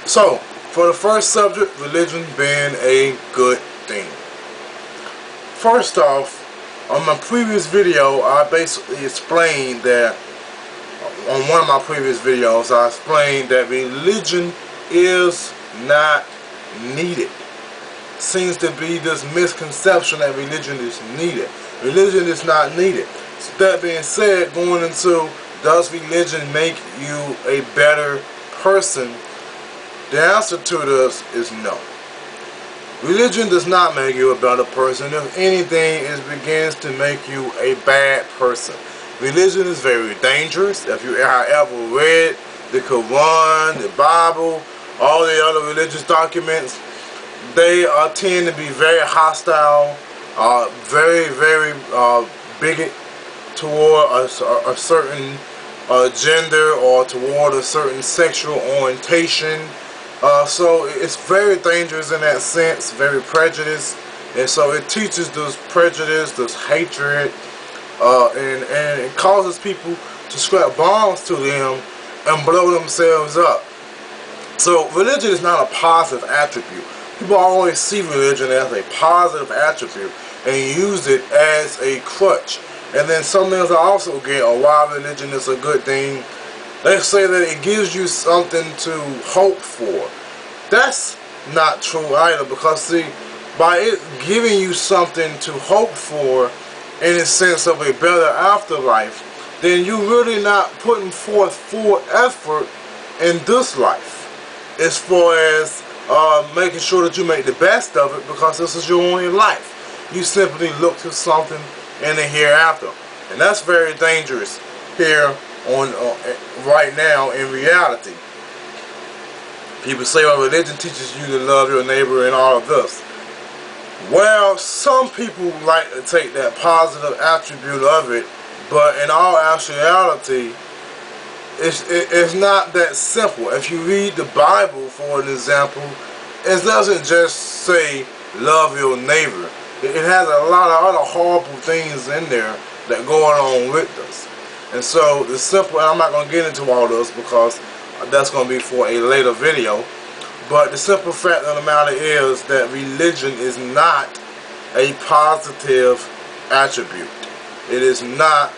So, for the first subject, religion being a good thing. First off, on my previous video, I basically explained that, on one of my previous videos, I explained that religion is not needed. Seems to be this misconception that religion is needed. Religion is not needed. So that being said, going into does religion make you a better person? The answer to this is no. Religion does not make you a better person. If anything, it begins to make you a bad person. Religion is very dangerous. If you have ever read the Quran, the Bible, all the other religious documents, they tend to be very hostile, very bigot toward a certain gender or toward a certain sexual orientation. So it's very dangerous in that sense, very prejudiced, and so it teaches this prejudice, this hatred, and it causes people to strap bombs to them and blow themselves up. So religion is not a positive attribute. People always see religion as a positive attribute and use it as a crutch. And then some things I also get on why religion is a good thing. They say that it gives you something to hope for. That's not true either, because see, by it giving you something to hope for in the sense of a better afterlife, then you're really not putting forth full effort in this life as far as making sure that you make the best of it, because this is your only life. You simply look to something in the hereafter, and that's very dangerous here on right now in reality. People say, well, religion teaches you to love your neighbor and all of this. Well, some people like to take that positive attribute of it, but in all actuality, it's not that simple. If you read the Bible, for an example, it doesn't just say love your neighbor. It has a lot of other horrible things in there that go on with us. And so the simple, and I'm not going to get into all this because that's going to be for a later video, but the simple fact of the matter is that religion is not a positive attribute. It is not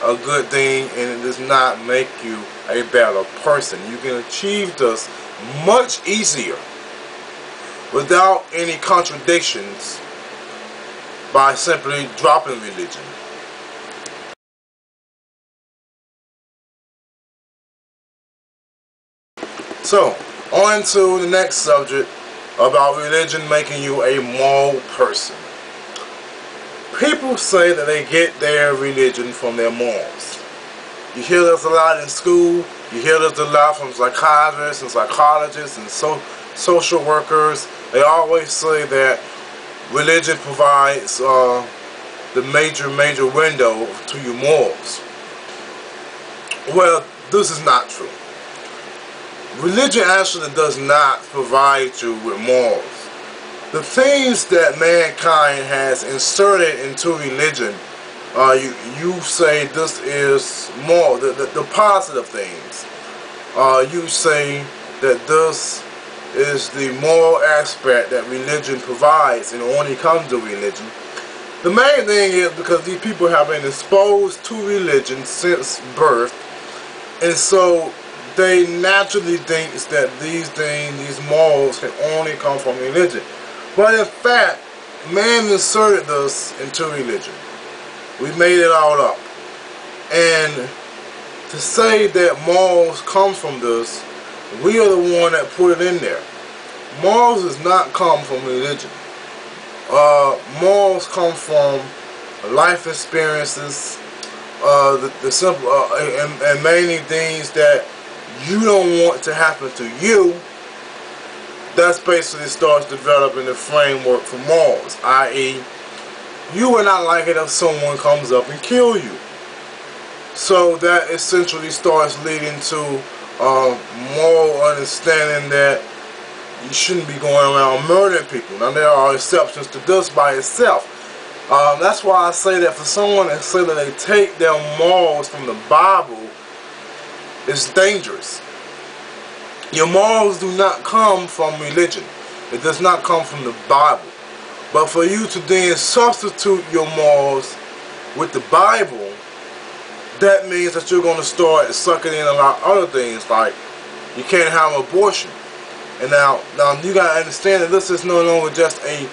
a good thing, and it does not make you a better person. You can achieve this much easier without any contradictions by simply dropping religion. So, on to the next subject about religion making you a moral person. People say that they get their religion from their morals. You hear this a lot in school. You hear this a lot from psychiatrists and psychologists and social workers. They always say that religion provides the major window to your morals. Well, this is not true. Religion actually does not provide you with morals. The things that mankind has inserted into religion, you say this is moral, the positive things. You say that this is the moral aspect that religion provides, and when it comes to religion. The main thing is because these people have been exposed to religion since birth, and so they naturally think that these things, these morals, can only come from religion. But in fact, man inserted this into religion. We made it all up. And to say that morals come from this, we are the one that put it in there. Morals does not come from religion. Morals come from life experiences, the simple and mainly things that you don't want to happen to you. That's basically starts developing the framework for morals, i.e., you will not like it if someone comes up and kill you. So that essentially starts leading to moral understanding that you shouldn't be going around murdering people. Now there are exceptions to this by itself. That's why I say that for someone that say that they take their morals from the Bible, it's dangerous. Your morals do not come from religion. It does not come from the Bible. But for you to then substitute your morals with the Bible, that means that you're going to start sucking in a lot of other things, like you can't have an abortion. And now you got to understand that this is no longer just a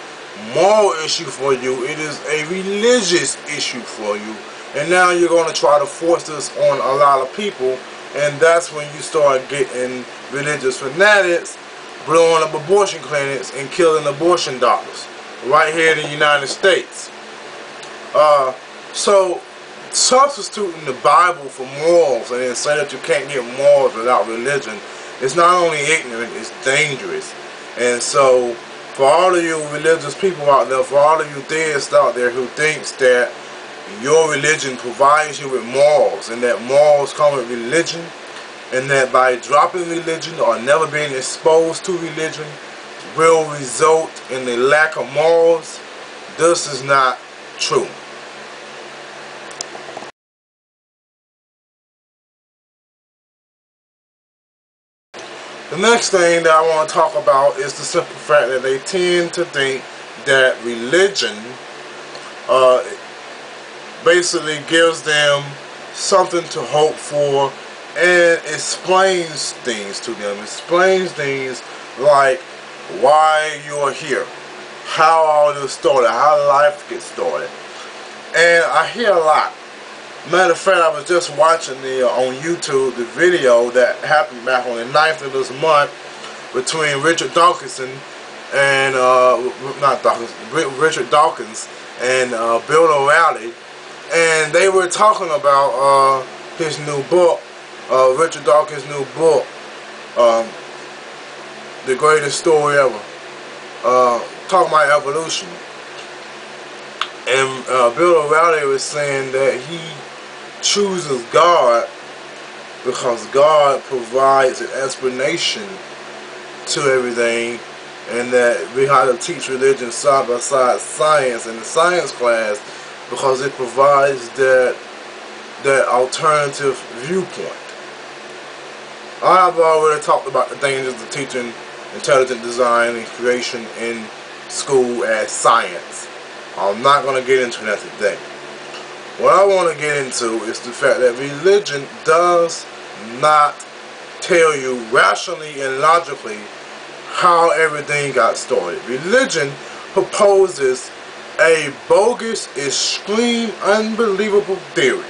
moral issue for you, it is a religious issue for you. And now you're going to try to force this on a lot of people, and that's when you start getting religious fanatics blowing up abortion clinics and killing abortion doctors right here in the United States. So substituting the Bible for morals and then say that you can't get morals without religion is not only ignorant, it's dangerous. And so for all of you religious people out there, for all of you theists out there who thinks that your religion provides you with morals and that morals come with religion, and that by dropping religion or never being exposed to religion will result in the lack of morals, this is not true. The next thing that I want to talk about is the simple fact that they tend to think that religion basically gives them something to hope for and explains things to them. Explains things like why you're here, how all this started, how life gets started. And I hear a lot. Matter of fact, I was just watching on YouTube the video that happened back on the 9th of this month between Richard Dawkins and Richard Dawkins and Bill O'Reilly, and they were talking about his new book, Richard Dawkins' new book, The Greatest Story Ever, talking about evolution. And Bill O'Reilly was saying that he chooses God because God provides an explanation to everything, and that we have to teach religion side by side science in the science class because it provides that alternative viewpoint. I've already talked about the dangers of teaching intelligent design and creation in school as science. I'm not going to get into that today. What I want to get into is the fact that religion does not tell you rationally and logically how everything got started. Religion proposes a bogus, extreme, unbelievable theory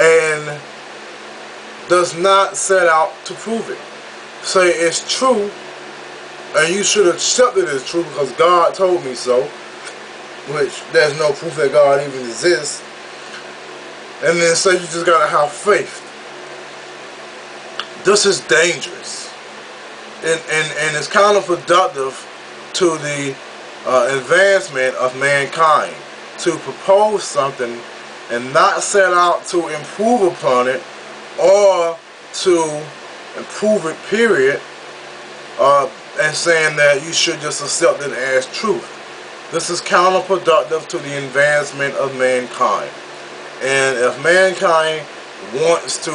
and does not set out to prove it. Say it's true and you should accept it as true because God told me so, which there's no proof that God even exists, and then say you just gotta have faith. This is dangerous, and it's counterproductive to the advancement of mankind to propose something and not set out to improve upon it or to improve it, period, and saying that you should just accept it as truth. This is counterproductive to the advancement of mankind. And if mankind wants to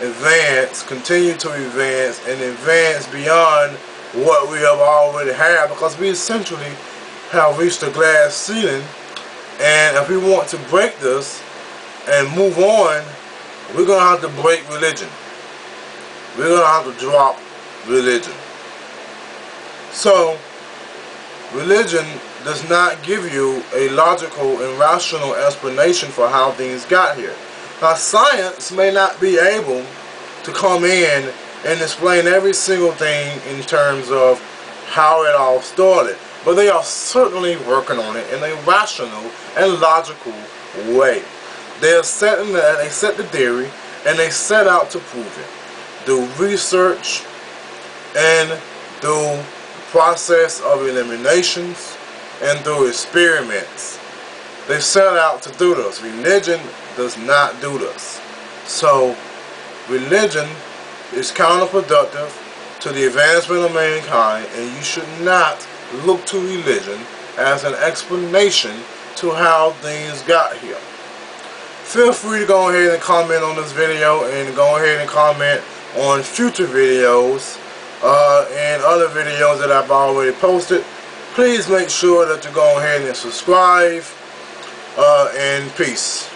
advance, continue to advance, and advance beyond what we have already had, because we essentially have reached a glass ceiling, and if we want to break this and move on, we're going to have to break religion. We're going to have to drop religion. So, religion does not give you a logical and rational explanation for how things got here. Now, science may not be able to come in and explain every single thing in terms of how it all started, but they are certainly working on it in a rational and logical way. They set the theory and they set out to prove it through research and through process of eliminations and through experiments. They set out to do this. Religion does not do this. So religion is counterproductive to the advancement of mankind, and you should not look to religion as an explanation to how things got here. Feel free to go ahead and comment on this video, and go ahead and comment on future videos and other videos that I've already posted. Please make sure that you go ahead and subscribe, and peace.